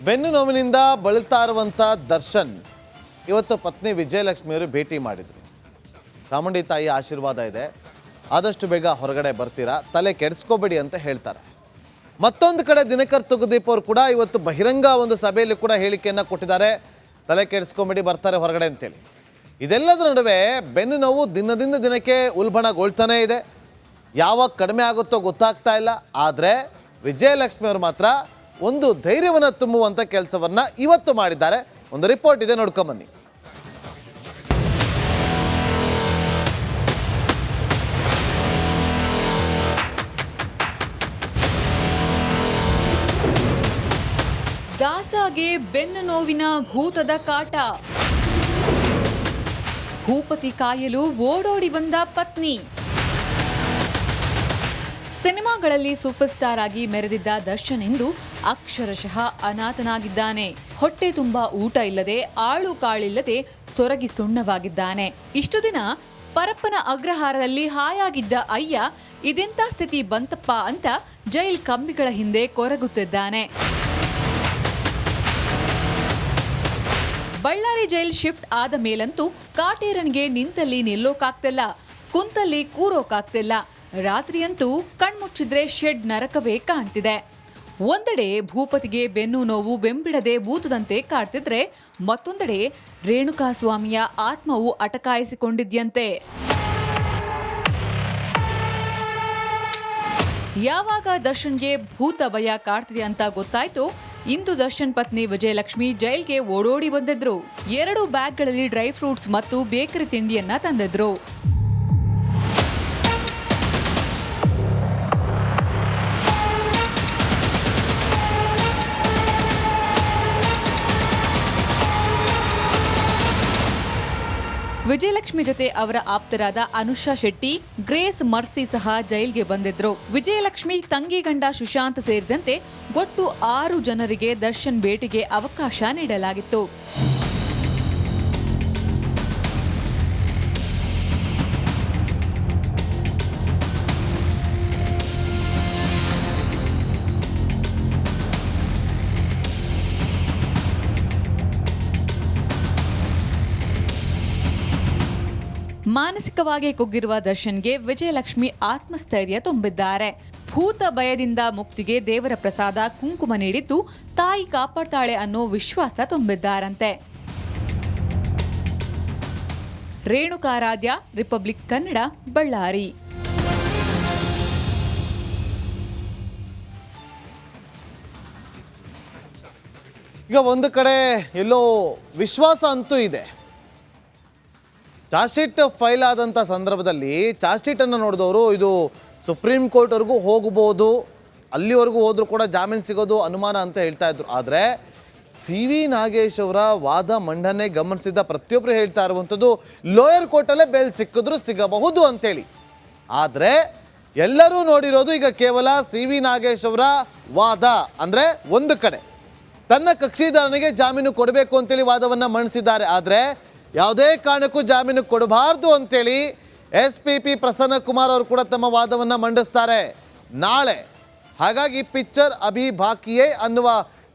ಬೆನ್ನು ನೋವಿನಿಂದ ಬಳಲ್ತಾ ಇರುವಂಥ ದರ್ಶನ್ ಇವತ್ತು ಪತ್ನಿ ವಿಜಯಲಕ್ಷ್ಮಿಯವರು ಭೇಟಿ ಮಾಡಿದರು. ಚಾಮುಂಡಿ ತಾಯಿ ಆಶೀರ್ವಾದ ಇದೆ, ಆದಷ್ಟು ಬೇಗ ಹೊರಗಡೆ ಬರ್ತೀರಾ, ತಲೆ ಕೆಡಿಸ್ಕೋಬೇಡಿ ಅಂತ ಹೇಳ್ತಾರೆ. ಮತ್ತೊಂದು ಕಡೆ ದಿನಕರ್ ತುಗುದೀಪ್ ಅವರು ಕೂಡ ಇವತ್ತು ಬಹಿರಂಗ ಒಂದು ಸಭೆಯಲ್ಲಿ ಕೂಡ ಹೇಳಿಕೆಯನ್ನು ಕೊಟ್ಟಿದ್ದಾರೆ, ತಲೆ ಕೆಡಿಸ್ಕೋಬೇಡಿ ಬರ್ತಾರೆ ಹೊರಗಡೆ ಅಂತೇಳಿ. ಇದೆಲ್ಲದರ ನಡುವೆ ಬೆನ್ನು ನೋವು ದಿನದಿಂದ ದಿನಕ್ಕೆ ಉಲ್ಬಣಗೊಳ್ತಾನೇ ಇದೆ. ಯಾವಾಗ ಕಡಿಮೆ ಆಗುತ್ತೋ ಗೊತ್ತಾಗ್ತಾ ಇಲ್ಲ. ಆದರೆ ವಿಜಯಲಕ್ಷ್ಮಿ ಅವರು ಮಾತ್ರ ಒಂದು ಧೈರ್ಯವನ್ನು ತುಂಬುವಂಥ ಕೆಲಸವನ್ನು ಇವತ್ತು ಮಾಡಿದ್ದಾರೆ. ಒಂದು ರಿಪೋರ್ಟ್ ಇದೆ, ನೋಡ್ಕೊಂಬನ್ನಿ. ದಾಸಾಗೆ ಬೆನ್ನು ನೋವಿನ ಭೂತದ ಕಾಟ. ಭೂಪತಿ ಕಾಯಲು ಓಡೋಡಿ ಬಂದ ಪತ್ನಿ. ಸಿನಿಮಾಗಳಲ್ಲಿ ಸೂಪರ್ ಸ್ಟಾರ್ ಆಗಿ ಮೆರೆದಿದ್ದ ದರ್ಶನ್ ಇಂದು ಅಕ್ಷರಶಃ ಅನಾಥನಾಗಿದ್ದಾನೆ. ಹೊಟ್ಟೆ ತುಂಬಾ ಊಟ ಇಲ್ಲದೆ, ಆಳು ಕಾಳಿಲ್ಲದೆ ಸೊರಗಿ ಸುಣ್ಣವಾಗಿದ್ದಾನೆ. ಇಷ್ಟು ದಿನ ಪರಪ್ಪನ ಅಗ್ರಹಾರದಲ್ಲಿ ಹಾಯಾಗಿದ್ದ ಅಯ್ಯ ಇದೆಂಥ ಸ್ಥಿತಿ ಬಂತಪ್ಪ ಅಂತ ಜೈಲ್ ಕಂಬಿಗಳ ಹಿಂದೆ ಕೊರಗುತ್ತಿದ್ದಾನೆ. ಬಳ್ಳಾರಿ ಜೈಲ್ ಶಿಫ್ಟ್ ಆದ ಮೇಲಂತೂ ಕಾಟೇರನಿಗೆ ನಿಂತಲ್ಲಿ ನಿಲ್ಲೋಕಾಗ್ತಿಲ್ಲ, ಕುಂತಲ್ಲಿ ಕೂರೋಕಾಗ್ತಿಲ್ಲ. ರಾತ್ರಿಯಂತೂ ಕಣ್ಮುಚ್ಚಿದ್ರೆ ಶೆಡ್ ನರಕವೇ ಕಾಣ್ತಿದೆ. ಒಂದೆಡೆ ಭೂಪತಿಗೆ ಬೆನ್ನು ನೋವು ಬೆಂಬಿಡದೆ ಭೂತದಂತೆ ಕಾಡ್ತಿದ್ರೆ, ಮತ್ತೊಂದೆಡೆ ರೇಣುಕಾಸ್ವಾಮಿಯ ಆತ್ಮವು ಅಟಕಾಯಿಸಿಕೊಂಡಿದ್ಯಂತೆ. ಯಾವಾಗ ದರ್ಶನ್ಗೆ ಭೂತ ಭಯ ಕಾಡ್ತಿದೆ ಅಂತ ಗೊತ್ತಾಯ್ತು, ಇಂದು ದರ್ಶನ್ ಪತ್ನಿ ವಿಜಯಲಕ್ಷ್ಮಿ ಜೈಲ್ಗೆ ಓಡೋಡಿ ಬಂದಿದ್ರು. 2 ಬ್ಯಾಗ್ಗಳಲ್ಲಿ ಡ್ರೈ ಫ್ರೂಟ್ಸ್ ಮತ್ತು ಬೇಕರಿ ತಿಂಡಿಯನ್ನ ತಂದಿದ್ರು. ವಿಜಯಲಕ್ಷ್ಮಿ ಜೊತೆ ಅವರ ಆಪ್ತರಾದ ಅನುಷಾ ಶೆಟ್ಟಿ, ಗ್ರೇಸ್ ಮರ್ಸಿ ಸಹ ಜೈಲ್ಗೆ ಬಂದಿದ್ರು. ವಿಜಯಲಕ್ಷ್ಮಿ ತಂಗಿ ಗಂಡ ಸುಶಾಂತ್ ಸೇರಿದಂತೆ ಒಟ್ಟು 6 ಜನರಿಗೆ ದರ್ಶನ್ ಭೇಟಿಗೆ ಅವಕಾಶ ನೀಡಲಾಗಿತ್ತು. ಮಾನಸಿಕವಾಗಿ ಕುಗ್ಗಿರುವ ದರ್ಶನ್ಗೆ ವಿಜಯಲಕ್ಷ್ಮಿ ಆತ್ಮಸ್ಥೈರ್ಯ ತುಂಬಿದ್ದಾರೆ. ಭೂತ ಭಯದಿಂದ ಮುಕ್ತಿಗೆ ದೇವರ ಪ್ರಸಾದ ಕುಂಕುಮ ನೀಡಿದ್ದು ತಾಯಿ ಕಾಪಾಡ್ತಾಳೆ ಅನ್ನೋ ವಿಶ್ವಾಸ ತುಂಬಿದ್ದಾರಂತೆ. ರೇಣುಕಾರಾಧ್ಯ, ರಿಪಬ್ಲಿಕ್ ಕನ್ನಡ, ಬಳ್ಳಾರಿ. ಈಗ ಒಂದು ಕಡೆ ಎಲ್ಲೋ ವಿಶ್ವಾಸ ಅಂತೂ ಇದೆ. ಚಾರ್ಜ್ ಶೀಟ್ ಫೈಲ್ ಆದಂಥ ಸಂದರ್ಭದಲ್ಲಿ ಚಾರ್ಜ್ ಶೀಟನ್ನು ನೋಡಿದವರು ಇದು ಸುಪ್ರೀಂ ಕೋರ್ಟ್ವರೆಗೂ ಹೋಗ್ಬೋದು, ಅಲ್ಲಿವರೆಗೂ ಹೋದರೂ ಕೂಡ ಜಾಮೀನು ಸಿಗೋದು ಅನುಮಾನ ಅಂತ ಹೇಳ್ತಾ ಇದ್ರು. ಆದರೆ CV ನಾಗೇಶ್ ಅವರ ವಾದ ಮಂಡನೆ ಗಮನಿಸಿದ ಪ್ರತಿಯೊಬ್ಬರು ಹೇಳ್ತಾ ಇರುವಂಥದ್ದು ಲೋಯರ್ ಕೋರ್ಟಲ್ಲೇ ಬೇಲ್ ಸಿಕ್ಕಿದ್ರು ಸಿಗಬಹುದು ಅಂತೇಳಿ. ಆದರೆ ಎಲ್ಲರೂ ನೋಡಿರೋದು ಈಗ ಕೇವಲ CV ನಾಗೇಶ್ ಅವರ ವಾದ. ಅಂದರೆ ಒಂದು ಕಡೆ ತನ್ನ ಕಕ್ಷಿದಾರನಿಗೆ ಜಾಮೀನು ಕೊಡಬೇಕು ಅಂತೇಳಿ ವಾದವನ್ನು ಮಂಡಿಸಿದ್ದಾರೆ. ಆದರೆ ಯಾವುದೇ ಕಾರಣಕ್ಕೂ ಜಾಮೀನು ಕೊಡಬಾರ್ದು ಅಂತೇಳಿ SPP ಪ್ರಸನ್ನ ಕುಮಾರ್ ಅವರು ಕೂಡ ತಮ್ಮ ವಾದವನ್ನು ಮಂಡಿಸ್ತಾರೆ ನಾಳೆ. ಹಾಗಾಗಿ ಪಿಕ್ಚರ್ ಅಭಿ ಬಾಕಿಯೇ ಅನ್ನುವ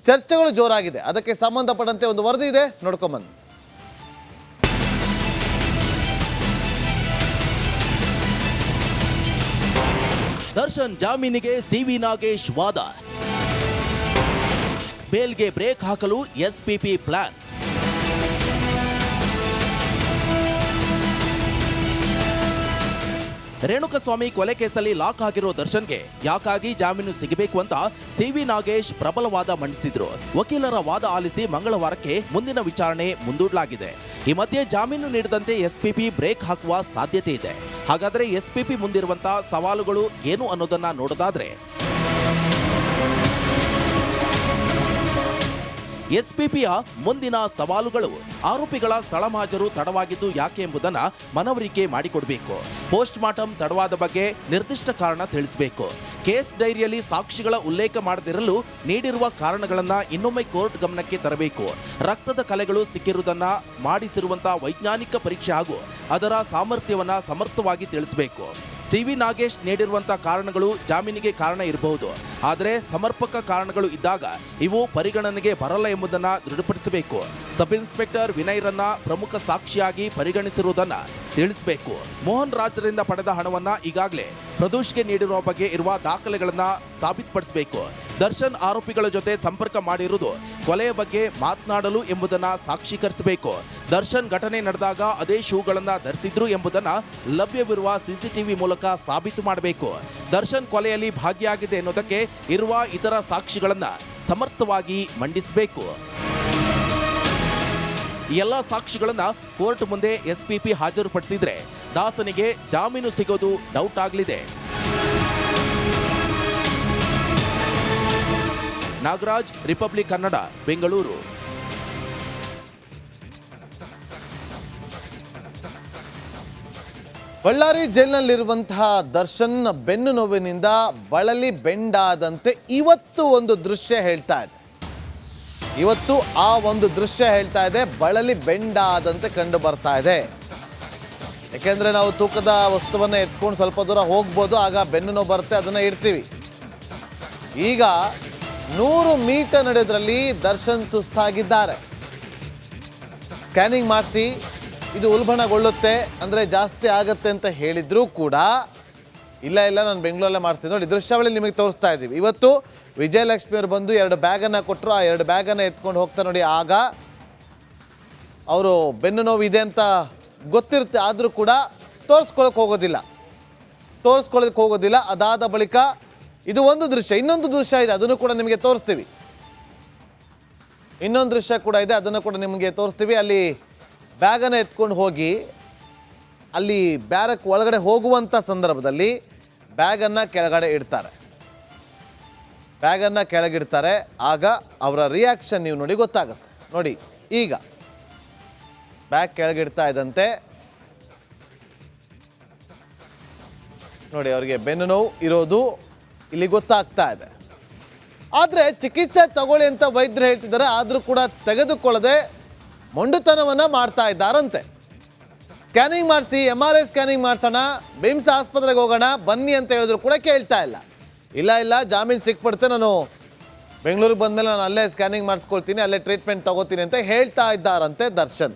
ಚರ್ಚೆಗಳು ಜೋರಾಗಿದೆ. ಅದಕ್ಕೆ ಸಂಬಂಧಪಟ್ಟಂತೆ ಒಂದು ವರದಿ ಇದೆ, ನೋಡ್ಕೊಂಬನ್ನಿ. ದರ್ಶನ್ ಜಾಮೀನಿಗೆ CV ನಾಗೇಶ್ ವಾದ. ಬೇಲ್ಗೆ ಬ್ರೇಕ್ ಹಾಕಲು SPP ಪ್ಲಾನ್. ರೇಣುಕಾಸ್ವಾಮಿ ಕೊಲೆ ಕೇಸಲ್ಲಿ ಲಾಕ್ ಆಗಿರೋ ದರ್ಶನ್ಗೆ ಯಾಕಾಗಿ ಜಾಮೀನು ಸಿಗಬೇಕು ಅಂತ CV ನಾಗೇಶ್ ಪ್ರಬಲ ವಾದ ಮಂಡಿಸಿದ್ರು. ವಕೀಲರ ವಾದ ಆಲಿಸಿ ಮಂಗಳವಾರಕ್ಕೆ ಮುಂದಿನ ವಿಚಾರಣೆ ಮುಂದೂಡಲಾಗಿದೆ. ಈ ಮಧ್ಯೆ ಜಾಮೀನು ನೀಡದಂತೆ SPP ಬ್ರೇಕ್ ಹಾಕುವ ಸಾಧ್ಯತೆ ಇದೆ. ಹಾಗಾದ್ರೆ SPP ಮುಂದಿರುವಂತಹ ಸವಾಲುಗಳು ಏನು ಅನ್ನೋದನ್ನ ನೋಡೋದಾದ್ರೆ, SPPಯ ಮುಂದಿನ ಸವಾಲುಗಳು ಆರೋಪಿಗಳ ಸ್ಥಳ ಮಹಾಜರು ತಡವಾಗಿದ್ದು ಯಾಕೆ ಎಂಬುದನ್ನು ಮನವರಿಕೆ ಮಾಡಿಕೊಡಬೇಕು. ಪೋಸ್ಟ್ ಮಾರ್ಟಮ್ ತಡವಾದ ಬಗ್ಗೆ ನಿರ್ದಿಷ್ಟ ಕಾರಣ ತಿಳಿಸಬೇಕು. ಕೇಸ್ ಡೈರಿಯಲ್ಲಿ ಸಾಕ್ಷಿಗಳ ಉಲ್ಲೇಖ ಮಾಡದಿರಲು ನೀಡಿರುವ ಕಾರಣಗಳನ್ನು ಇನ್ನೊಮ್ಮೆ ಕೋರ್ಟ್ ಗಮನಕ್ಕೆ ತರಬೇಕು. ರಕ್ತದ ಕಲೆಗಳು ಸಿಕ್ಕಿರುವುದನ್ನು ಮಾಡಿಸಿರುವಂತಹ ವೈಜ್ಞಾನಿಕ ಪರೀಕ್ಷೆ ಹಾಗೂ ಅದರ ಸಾಮರ್ಥ್ಯವನ್ನು ಸಮರ್ಥವಾಗಿ ತಿಳಿಸಬೇಕು. ಸಿ.ವಿ. ನಾಗೇಶ್ ನೀಡಿರುವಂತಹ ಕಾರಣಗಳು ಜಾಮೀನಿಗೆ ಕಾರಣ ಇರಬಹುದು. ಆದರೆ ಸಮರ್ಪಕ ಕಾರಣಗಳು ಇದ್ದಾಗ ಇವು ಪರಿಗಣನೆಗೆ ಬರಲ್ಲ ಎಂಬುದನ್ನು ದೃಢಪಡಿಸಬೇಕು. ಸಬ್ ಇನ್ಸ್ಪೆಕ್ಟರ್ ವಿನಯ್ರನ್ನ ಪ್ರಮುಖ ಸಾಕ್ಷಿಯಾಗಿ ಪರಿಗಣಿಸಿರುವುದನ್ನ ತಿಳಿಸಬೇಕು. ಮೋಹನ್ ರಾಜ್ರಿಂದ ಪಡೆದ ಹಣವನ್ನ ಈಗಾಗಲೇ ಪ್ರದೋಷ್ಗೆ ನೀಡಿರುವ ಬಗ್ಗೆ ಇರುವ ದಾಖಲೆಗಳನ್ನ ಸಾಬೀತುಪಡಿಸಬೇಕು. ದರ್ಶನ್ ಆರೋಪಿಗಳ ಜೊತೆ ಸಂಪರ್ಕ ಮಾಡಿರುವುದು ಕೊಲೆಯ ಬಗ್ಗೆ ಮಾತನಾಡಲು ಎಂಬುದನ್ನ ಸಾಕ್ಷೀಕರಿಸಬೇಕು. ದರ್ಶನ್ ಘಟನೆ ನಡೆದಾಗ ಅದೇ ಶೂಗಳನ್ನ ಧರಿಸಿದ್ರು ಎಂಬುದನ್ನ ಲಭ್ಯವಿರುವ ಸಿಸಿಟಿವಿ ಮೂಲಕ ಸಾಬೀತು ಮಾಡಬೇಕು. ದರ್ಶನ್ ಕೊಲೆಯಲ್ಲಿ ಭಾಗಿಯಾಗಿದೆ ಎನ್ನುವುದಕ್ಕೆ ಇರುವ ಇತರ ಸಾಕ್ಷಿಗಳನ್ನ ಸಮರ್ಥವಾಗಿ ಮಂಡಿಸಬೇಕು. ಈ ಎಲ್ಲ ಸಾಕ್ಷಿಗಳನ್ನ ಕೋರ್ಟ್ ಮುಂದೆ ಎಸ್ಪಿಪಿ ಹಾಜರುಪಡಿಸಿದ್ರೆ ದಾಸನಿಗೆ ಜಾಮೀನು ಸಿಗೋದು ಡೌಟ್ ಆಗಲಿದೆ. ನಾಗರಾಜ್, ರಿಪಬ್ಲಿಕ್ ಕನ್ನಡ, ಬೆಂಗಳೂರು. ಬಳ್ಳಾರಿ ಜೈಲಿನಲ್ಲಿರುವಂತಹ ದರ್ಶನ್ ಬೆನ್ನು ನೋವಿನಿಂದ ಬಳಲಿ ಬೆಂಡಾದಂತೆ ಇವತ್ತು ಒಂದು ದೃಶ್ಯ ಹೇಳ್ತಾ ಇದೆ. ಇವತ್ತು ಆ ಒಂದು ದೃಶ್ಯ ಹೇಳ್ತಾ ಇದೆ, ಬಳಲಿ ಬೆಂಡಾದಂತೆ ಕಂಡು ಬರ್ತಾ ಇದೆ. ಯಾಕೆಂದ್ರೆ ನಾವು ತೂಕದ ವಸ್ತುವನ್ನು ಎತ್ಕೊಂಡು ಸ್ವಲ್ಪ ದೂರ ಹೋಗ್ಬೋದು, ಆಗ ಬೆನ್ನು ನೋವು ಬರುತ್ತೆ, ಅದನ್ನ ಇಡ್ತೀವಿ. ಈಗ 100 ಮೀಟರ್ ನಡೆಯೋದ್ರಲ್ಲಿ ದರ್ಶನ್ ಸುಸ್ತಾಗಿದ್ದಾರೆ. ಸ್ಕ್ಯಾನಿಂಗ್ ಮಾಡಿಸಿ ಇದು ಉಲ್ಬಣಗೊಳ್ಳುತ್ತೆ ಅಂದರೆ ಜಾಸ್ತಿ ಆಗತ್ತೆ ಅಂತ ಹೇಳಿದ್ರೂ ಕೂಡ ಇಲ್ಲ ನಾನು ಬೆಂಗಳೂರಲ್ಲೇ ಮಾಡ್ತೀನಿ. ನೋಡಿ, ದೃಶ್ಯಾವಳಿ ನಿಮಗೆ ತೋರಿಸ್ತಾ ಇದ್ದೀವಿ. ಇವತ್ತು ವಿಜಯಲಕ್ಷ್ಮಿ ಅವರು ಬಂದು 2 ಬ್ಯಾಗನ್ನು ಕೊಟ್ಟರು. ಆ 2 ಬ್ಯಾಗನ್ನು ಎತ್ಕೊಂಡು ಹೋಗ್ತಾ ನೋಡಿ. ಆಗ ಅವರು ಬೆನ್ನು ನೋವು ಇದೆ ಅಂತ ಗೊತ್ತಿರುತ್ತೆ, ಆದರೂ ಕೂಡ ತೋರಿಸ್ಕೊಳ್ಳೋಕೆ ಹೋಗೋದಿಲ್ಲ. ಅದಾದ ಬಳಿಕ ಇದು ಒಂದು ದೃಶ್ಯ. ಇನ್ನೊಂದು ದೃಶ್ಯ ಇದೆ, ಅದನ್ನು ಕೂಡ ನಿಮಗೆ ತೋರಿಸ್ತೀವಿ. ಇನ್ನೊಂದು ದೃಶ್ಯ ಕೂಡ ಇದೆ, ಅದನ್ನು ಕೂಡ ನಿಮಗೆ ತೋರಿಸ್ತೀವಿ. ಅಲ್ಲಿ ಬ್ಯಾಗನ್ನು ಎತ್ಕೊಂಡು ಹೋಗಿ ಅಲ್ಲಿ ಬ್ಯಾರಕ್ ಒಳಗಡೆ ಹೋಗುವಂಥ ಸಂದರ್ಭದಲ್ಲಿ ಬ್ಯಾಗನ್ನು ಕೆಳಗಿಡ್ತಾರೆ. ಆಗ ಅವರ ರಿಯಾಕ್ಷನ್ ನೀವು ನೋಡಿ ಗೊತ್ತಾಗುತ್ತೆ. ನೋಡಿ, ಈಗ ಬ್ಯಾಗ್ ಕೆಳಗಿಡ್ತಾ ಇದ್ದಂತೆ ನೋಡಿ ಅವರಿಗೆ ಬೆನ್ನು ನೋವು ಇರೋದು ಇಲ್ಲಿ ಗೊತ್ತಾಗ್ತಾ ಇದೆ. ಆದರೆ ಚಿಕಿತ್ಸೆ ತಗೊಳ್ಳಿ ಅಂತ ವೈದ್ಯರು ಹೇಳ್ತಿದ್ದಾರೆ, ಆದರೂ ಕೂಡ ತೆಗೆದುಕೊಳ್ಳದೆ ಮೊಂಡುತನವನ್ನು ಮಾಡ್ತಾ ಇದ್ದಾರಂತೆ. ಸ್ಕ್ಯಾನಿಂಗ್ ಮಾಡಿಸಿ, MRI ಸ್ಕ್ಯಾನಿಂಗ್ ಮಾಡಿಸೋಣ, ಬಿಮ್ಸ್ ಆಸ್ಪತ್ರೆಗೆ ಹೋಗೋಣ ಬನ್ನಿ ಅಂತ ಹೇಳಿದ್ರು ಕೂಡ ಕೇಳ್ತಾ ಇಲ್ಲ ಜಾಮೀನು ಸಿಕ್ಬಿಡುತ್ತೆ, ನಾನು ಬೆಂಗಳೂರಿಗೆ ಬಂದಮೇಲೆ ನಾನು ಅಲ್ಲೇ ಸ್ಕ್ಯಾನಿಂಗ್ ಮಾಡಿಸ್ಕೊಳ್ತೀನಿ, ಅಲ್ಲೇ ಟ್ರೀಟ್ಮೆಂಟ್ ತಗೋತೀನಿ ಅಂತ ಹೇಳ್ತಾ ಇದ್ದಾರಂತೆ ದರ್ಶನ್.